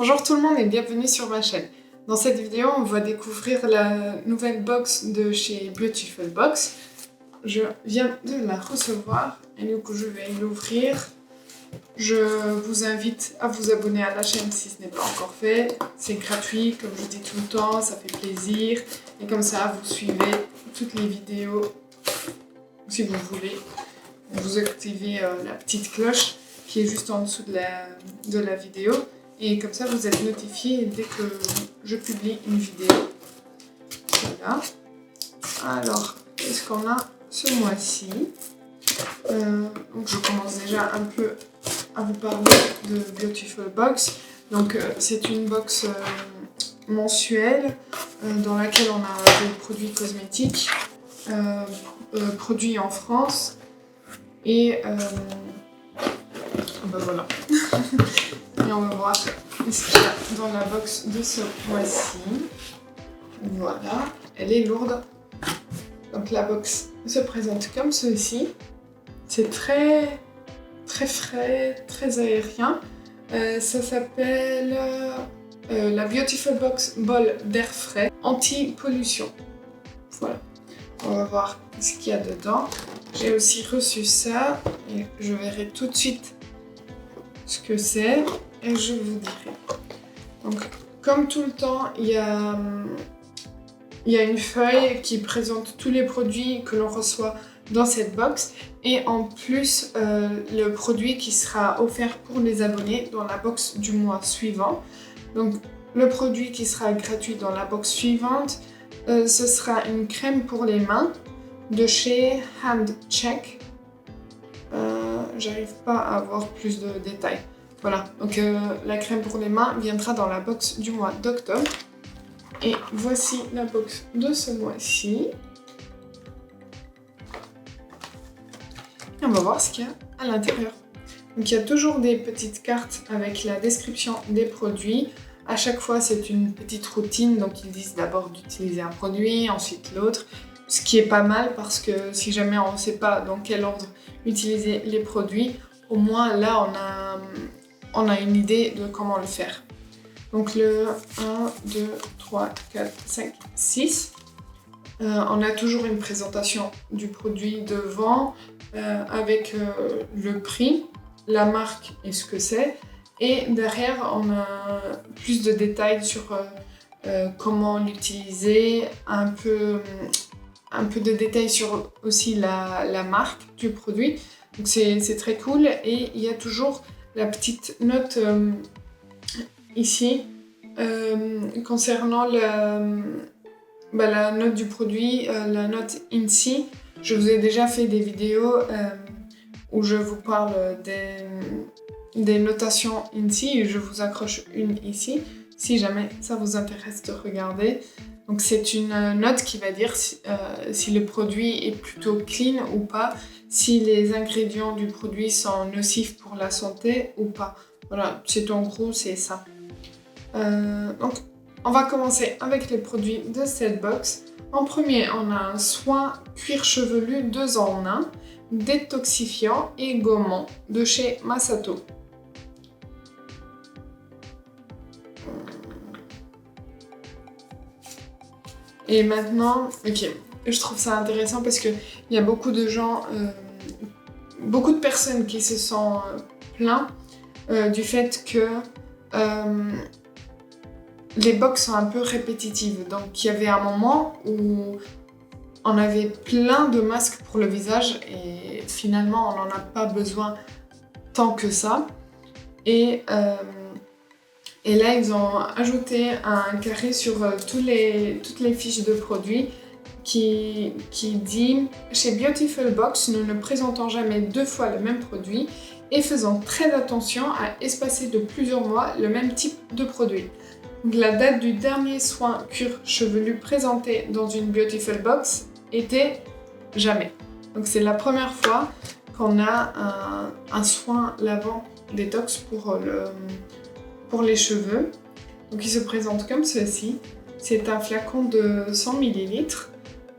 Bonjour tout le monde et bienvenue sur ma chaîne. Dans cette vidéo, on va découvrir la nouvelle box de chez Beautiful Box. Je viens de la recevoir et du coup je vais l'ouvrir. Je vous invite à vous abonner à la chaîne si ce n'est pas encore fait. C'est gratuit, comme je dis tout le temps, ça fait plaisir. Et comme ça, vous suivez toutes les vidéos si vous voulez. Vous activez la petite cloche qui est juste en dessous de la vidéo. Et comme ça, vous êtes notifié dès que je publie une vidéo. Voilà. Alors, qu'est-ce qu'on a ce mois-ci? Donc, je commence déjà un peu à vous parler de Beautiful Box. Donc, c'est une box mensuelle dans laquelle on a des produits cosmétiques produits en France. Et ben voilà. Et on va voir ce qu'il y a dans la box de ce mois-ci. Voilà, elle est lourde. Donc la box se présente comme ceci. C'est très frais, très aérien. Ça s'appelle la Beautiful Box Bol d'air frais anti-pollution. Voilà, on va voir ce qu'il y a dedans. J'ai aussi reçu ça et je verrai tout de suite ce que c'est et je vous dirai. Donc, comme tout le temps, il y a une feuille qui présente tous les produits que l'on reçoit dans cette box et en plus le produit qui sera offert pour les abonnés dans la box du mois suivant. Donc, le produit qui sera gratuit dans la box suivante, ce sera une crème pour les mains de chez Handcheck. J'arrive pas à avoir plus de détails. Voilà, donc la crème pour les mains viendra dans la box du mois d'octobre. Et voici la box de ce mois-ci. Et on va voir ce qu'il y a à l'intérieur. Donc il y a toujours des petites cartes avec la description des produits. À chaque fois, c'est une petite routine. Donc ils disent d'abord d'utiliser un produit, ensuite l'autre. Ce qui est pas mal parce que si jamais on ne sait pas dans quel ordre utiliser les produits, au moins là on a une idée de comment le faire. Donc le 1, 2, 3, 4, 5, 6. On a toujours une présentation du produit devant avec le prix, la marque et ce que c'est. Et derrière, on a plus de détails sur comment l'utiliser, un peu de détails sur aussi la marque du produit. Donc c'est très cool et il y a toujours la petite note ici concernant la note du produit, la note INSEE. Je vous ai déjà fait des vidéos où je vous parle des notations INSEE et je vous accroche une ici si jamais ça vous intéresse de regarder. Donc c'est une note qui va dire si le produit est plutôt clean ou pas, si les ingrédients du produit sont nocifs pour la santé ou pas. Voilà, en gros c'est ça. Donc on va commencer avec les produits de cette box. En premier, on a un soin cuir chevelu 2 en 1, détoxifiant et gommant de chez Masato. Et maintenant, ok, je trouve ça intéressant parce qu'il y a beaucoup de gens, beaucoup de personnes qui se sont plaints du fait que les box sont un peu répétitives. Donc il y avait un moment où on avait plein de masques pour le visage et finalement on n'en a pas besoin tant que ça. Et là, ils ont ajouté un carré sur toutes les fiches de produits qui dit « Chez Beautiful Box, nous ne présentons jamais 2 fois le même produit et faisons très attention à espacer de plusieurs mois le même type de produit. » Donc, la date du dernier soin cuir chevelu présenté dans une Beautiful Box était jamais. Donc c'est la première fois qu'on a un soin lavant détox pour les cheveux. Donc il se présente comme ceci. C'est un flacon de 100 ml.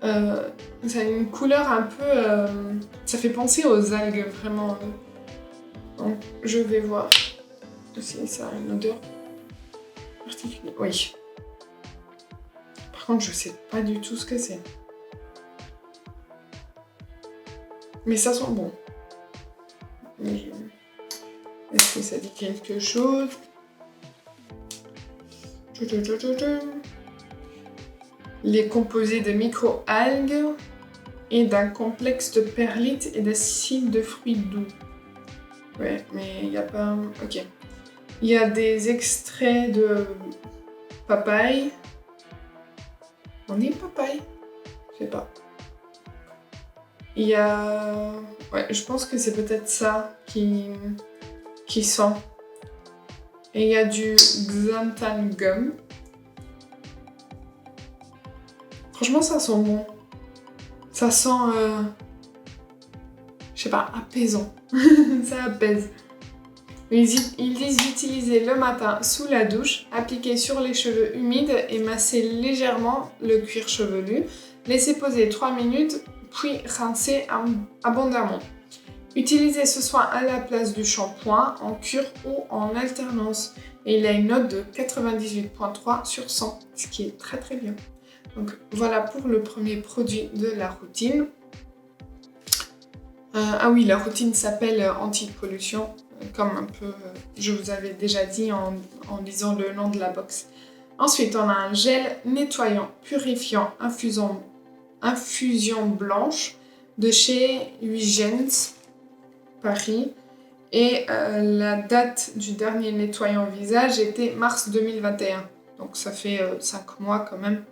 Ça a une couleur un peu... ça fait penser aux algues, vraiment. Donc je vais voir si ça a une odeur. particulier. Oui. Par contre, je sais pas du tout ce que c'est. Mais ça sent bon. Est-ce que ça dit quelque chose? Il est composé de micro-algues et d'un complexe de perlite et d'acide de fruits doux. Ouais, mais il n'y a pas... Ok. Il y a des extraits de papaye. On dit papaye? Je sais pas. Il y a... Ouais, je pense que c'est peut-être ça qui sent. Et il y a du xanthan gum. Franchement, ça sent bon. Ça sent... je sais pas, apaisant. Ça apaise. Ils disent d'utiliser le matin sous la douche, appliquer sur les cheveux humides et masser légèrement le cuir chevelu. Laisser poser 3 minutes, puis rincer abondamment. Utilisez ce soin à la place du shampoing, en cure ou en alternance. Et il a une note de 98.3 sur 100, ce qui est très très bien. Donc voilà pour le premier produit de la routine. Ah oui, la routine s'appelle anti-pollution, comme un peu je vous avais déjà dit en lisant le nom de la box. Ensuite, on a un gel nettoyant, purifiant, infusion blanche de chez Huygens, Paris. Et la date du dernier nettoyant visage était mars 2021. Donc ça fait 5 mois quand même.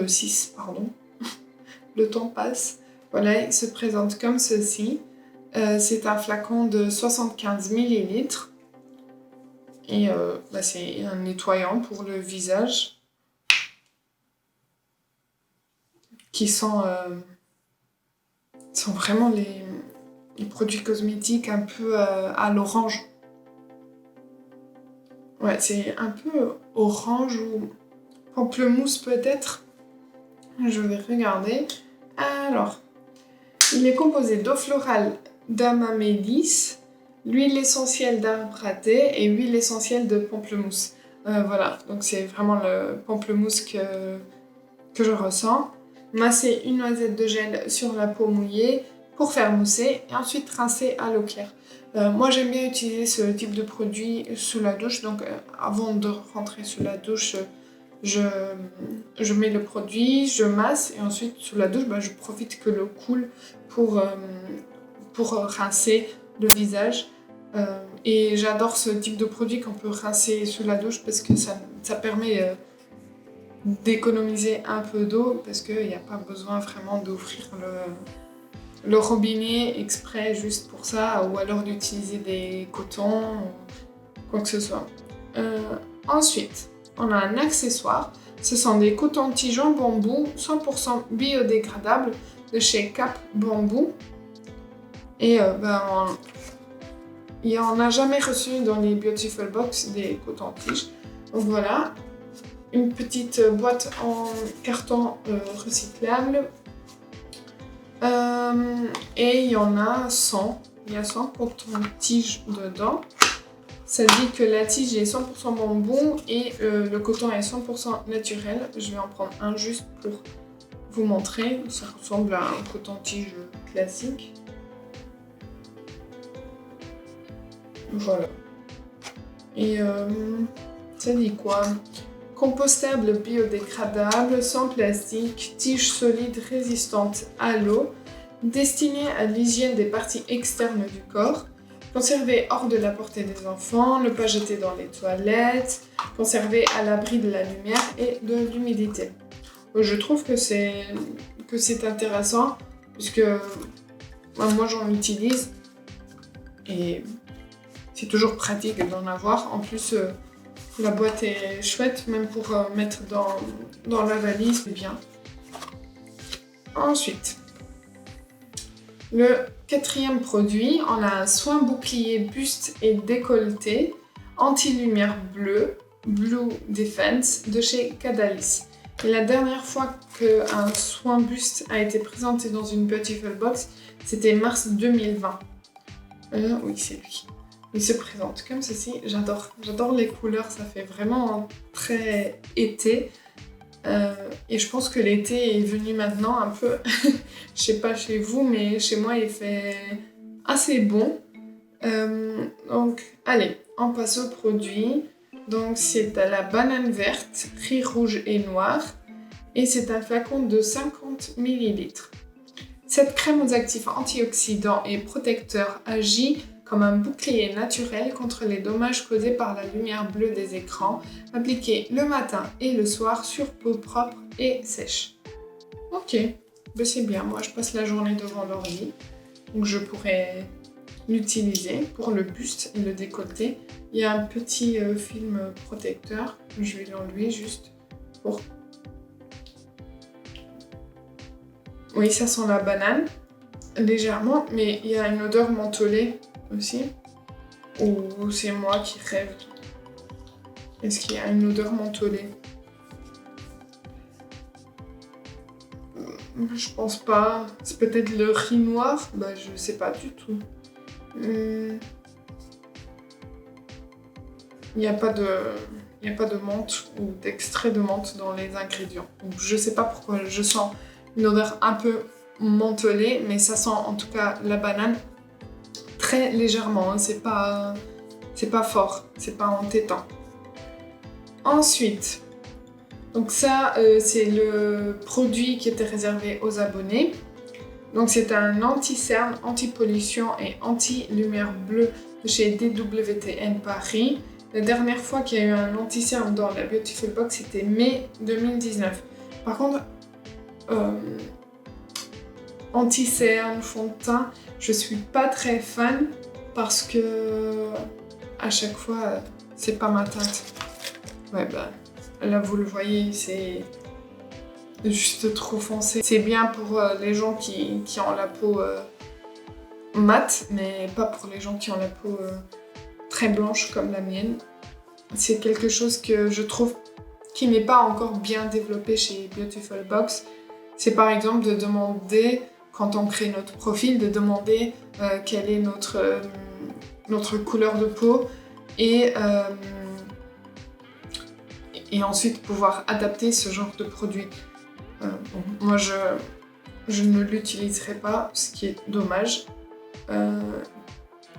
6, pardon. Le temps passe. Voilà, il se présente comme ceci. C'est un flacon de 75 ml. Et c'est un nettoyant pour le visage. Qui sent vraiment les produits cosmétiques un peu à l'orange. Ouais, c'est un peu orange ou pamplemousse peut-être. Je vais regarder. Alors, il est composé d'eau florale d'amamélis, l'huile essentielle d'arbre à thé et huile essentielle de pamplemousse. Voilà, donc c'est vraiment le pamplemousse que je ressens. Masser une noisette de gel sur la peau mouillée pour faire mousser et ensuite rincer à l'eau claire. Moi j'aime bien utiliser ce type de produit sous la douche, donc avant de rentrer sous la douche, je mets le produit, je masse et ensuite sous la douche, je profite que l'eau coule pour rincer le visage. Et j'adore ce type de produit qu'on peut rincer sous la douche parce que ça permet d'économiser un peu d'eau parce qu'il n'y a pas besoin vraiment d'ouvrir le robinet exprès juste pour ça ou alors d'utiliser des cotons ou quoi que ce soit. Ensuite, on a un accessoire. Ce sont des cotons-tiges en bambou 100% biodégradables de chez Cap Bambou. Et il n'y en a jamais reçu dans les Beautiful Box des cotons-tiges. Donc voilà, une petite boîte en carton recyclable. Et il y en a 100. Il y a 100 cotons-tiges dedans. Ça dit que la tige est 100% bambou et le coton est 100% naturel. Je vais en prendre un juste pour vous montrer. Ça ressemble à un coton-tige classique. Voilà. Et ça dit quoi? Compostable biodégradable, sans plastique, tige solide résistante à l'eau, destinée à l'hygiène des parties externes du corps, conservé hors de la portée des enfants, ne pas jeter dans les toilettes, conservé à l'abri de la lumière et de l'humidité. Je trouve que c'est intéressant puisque moi j'en utilise et c'est toujours pratique d'en avoir. En plus, la boîte est chouette, même pour mettre dans la valise, c'est bien. Ensuite, le quatrième produit, on a un soin bouclier buste et décolleté anti-lumière bleue, Blue Defense, de chez Cadalis. Et la dernière fois qu'un soin buste a été présenté dans une Beautiful Box, c'était mars 2020. Oui, c'est lui. Il se présente comme ceci. J'adore les couleurs, ça fait vraiment très été. Et je pense que l'été est venu maintenant un peu. Je sais pas chez vous, mais chez moi il fait assez bon. Donc, allez, on passe au produit. Donc, c'est à la banane verte, riz rouge et noir. Et c'est un flacon de 50 ml. Cette crème aux actifs antioxydants et protecteurs agit comme un bouclier naturel contre les dommages causés par la lumière bleue des écrans, appliquée le matin et le soir sur peau propre et sèche. Ok, ben c'est bien, moi je passe la journée devant l'ordi, donc je pourrais l'utiliser pour le buste et le décolleté. Il y a un petit film protecteur, je vais l'enlever juste pour... Oui, ça sent la banane, légèrement, mais il y a une odeur mentholée aussi. Ou c'est moi qui rêve? Est-ce qu'il y a une odeur mentholée? Je pense pas. C'est peut-être le riz noir? Bah, je sais pas du tout. Il n'y a pas de menthe ou d'extrait de menthe dans les ingrédients. Donc, je sais pas pourquoi je sens une odeur un peu mentholée, mais ça sent en tout cas la banane très légèrement. Hein. C'est pas fort, c'est pas entêtant. Ensuite, donc ça, c'est le produit qui était réservé aux abonnés. Donc c'est un anti-cerne, anti-pollution et anti-lumière bleue de chez DWTN Paris. La dernière fois qu'il y a eu un anti-cerne dans la Beautiful Box, c'était mai 2019. Par contre, anti-cerne, fond de teint, je suis pas très fan parce que à chaque fois, c'est pas ma teinte. Ouais, bah là vous le voyez, c'est juste trop foncé. C'est bien pour les gens qui ont la peau mate, mais pas pour les gens qui ont la peau très blanche comme la mienne. C'est quelque chose que je trouve qui n'est pas encore bien développé chez Beautiful Box. C'est par exemple de demander, quand on crée notre profil, de demander quelle est notre couleur de peau et ensuite pouvoir adapter ce genre de produit. Bon, moi je ne l'utiliserai pas, ce qui est dommage.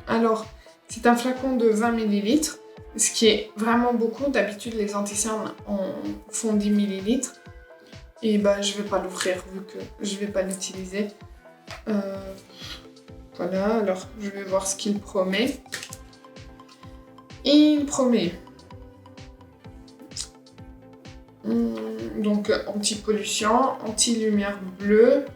Alors, c'est un flacon de 20 ml, ce qui est vraiment beaucoup. D'habitude, les anti-cernes font 10 ml. Et bah, je vais pas l'ouvrir vu que je vais pas l'utiliser. Voilà, alors je vais voir ce qu'il promet. Il promet donc anti-pollution, anti-lumière bleue.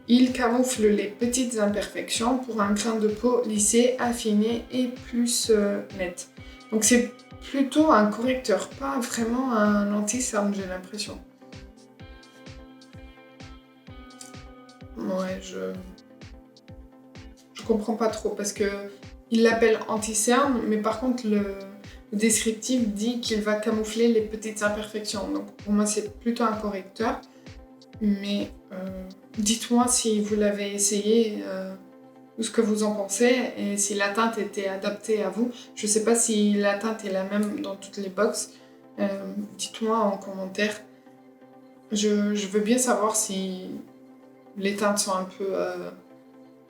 Il camoufle les petites imperfections pour un grain de peau lissé, affiné et plus net. Donc c'est plutôt un correcteur, pas vraiment un anti-cerne, j'ai l'impression. Ouais, je comprends pas trop parce que il l'appelle anti-cerne, mais par contre le descriptif dit qu'il va camoufler les petites imperfections. Donc pour moi c'est plutôt un correcteur. Mais dites-moi si vous l'avez essayé, ce que vous en pensez et si la teinte était adaptée à vous. Je sais pas si la teinte est la même dans toutes les box. Dites-moi en commentaire. Je veux bien savoir si les teintes sont un peu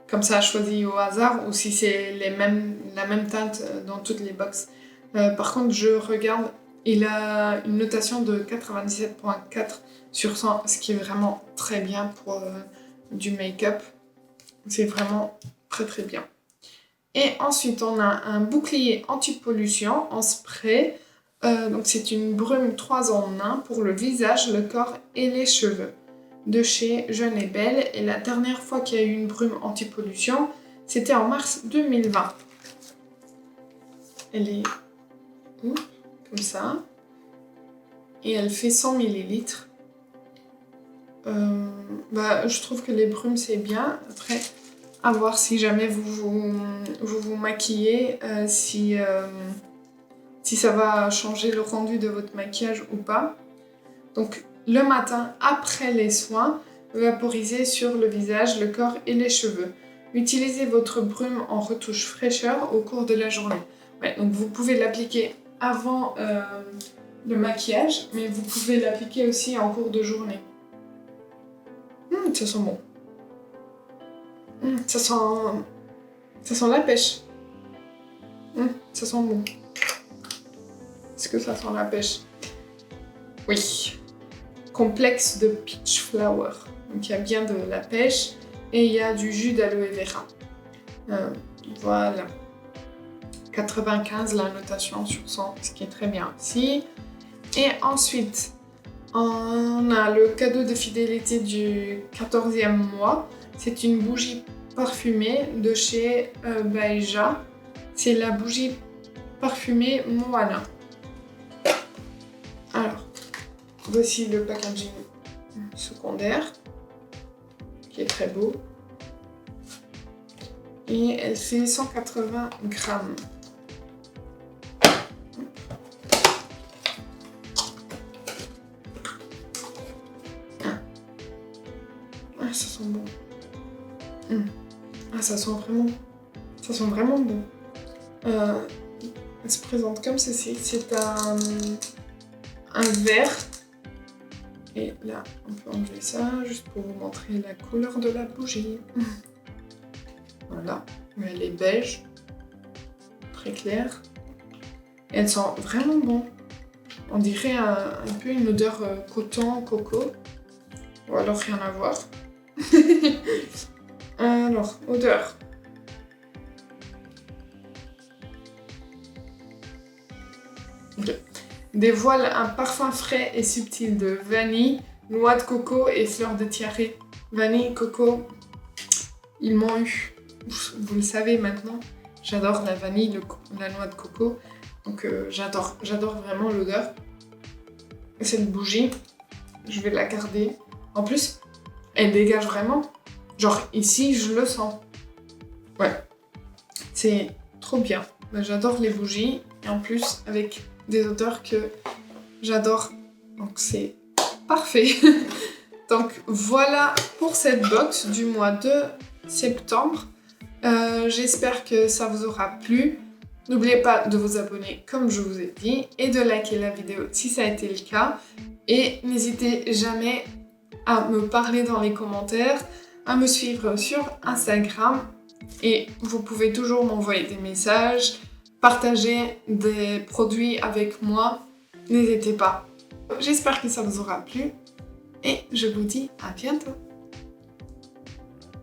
comme ça choisies au hasard ou si c'est la même teinte dans toutes les box. Par contre, je regarde, il a une notation de 97.4 sur 100, ce qui est vraiment très bien pour du make-up. C'est vraiment très très bien. Et ensuite, on a un bouclier anti-pollution en spray. Donc c'est une brume 3 en 1 pour le visage, le corps et les cheveux. De chez Jeune et Belle. Et la dernière fois qu'il y a eu une brume anti-pollution, c'était en mars 2020. Elle est comme ça. Et elle fait 100 ml. Je trouve que les brumes c'est bien. Après, à voir si jamais vous maquillez, si ça va changer le rendu de votre maquillage ou pas. Donc le matin, après les soins, vaporiser sur le visage, le corps et les cheveux. Utilisez votre brume en retouche fraîcheur au cours de la journée. Ouais, donc vous pouvez l'appliquer avant le maquillage, mais vous pouvez l'appliquer aussi en cours de journée. Ça sent bon. Ça sent la pêche. Ça sent bon. Est-ce que ça sent la pêche? Oui. Complexe de peach flower. Donc il y a bien de la pêche et il y a du jus d'aloe vera. Voilà. 95 la notation sur 100, ce qui est très bien aussi. Et ensuite, on a le cadeau de fidélité du 14e mois. C'est une bougie parfumée de chez Baeja. C'est la bougie parfumée Moana. Alors, voici le packaging secondaire, qui est très beau. Et elle fait 180 grammes. Ça sent bon. Ça sent vraiment bon. Elle se présente comme ceci. C'est un verre. Et là, on peut enlever ça juste pour vous montrer la couleur de la bougie. Voilà. Elle est beige. Très claire. Et elle sent vraiment bon. On dirait un peu une odeur coton, coco. Ou alors rien à voir. Alors, odeur. Okay. Dévoile un parfum frais et subtil de vanille, noix de coco et fleurs de tiare. Vanille, coco, ils m'ont eu. Vous le savez maintenant, j'adore la vanille, la noix de coco. Donc j'adore vraiment l'odeur. Cette bougie, je vais la garder. En plus, elle dégage vraiment. Genre ici, je le sens. Ouais, c'est trop bien. J'adore les bougies et en plus avec des odeurs que j'adore. Donc c'est parfait. Donc voilà pour cette box du mois de septembre. J'espère que ça vous aura plu. N'oubliez pas de vous abonner comme je vous ai dit et de liker la vidéo si ça a été le cas. Et n'hésitez jamais à me parler dans les commentaires, à me suivre sur Instagram et vous pouvez toujours m'envoyer des messages, partager des produits avec moi, n'hésitez pas. J'espère que ça vous aura plu et je vous dis à bientôt.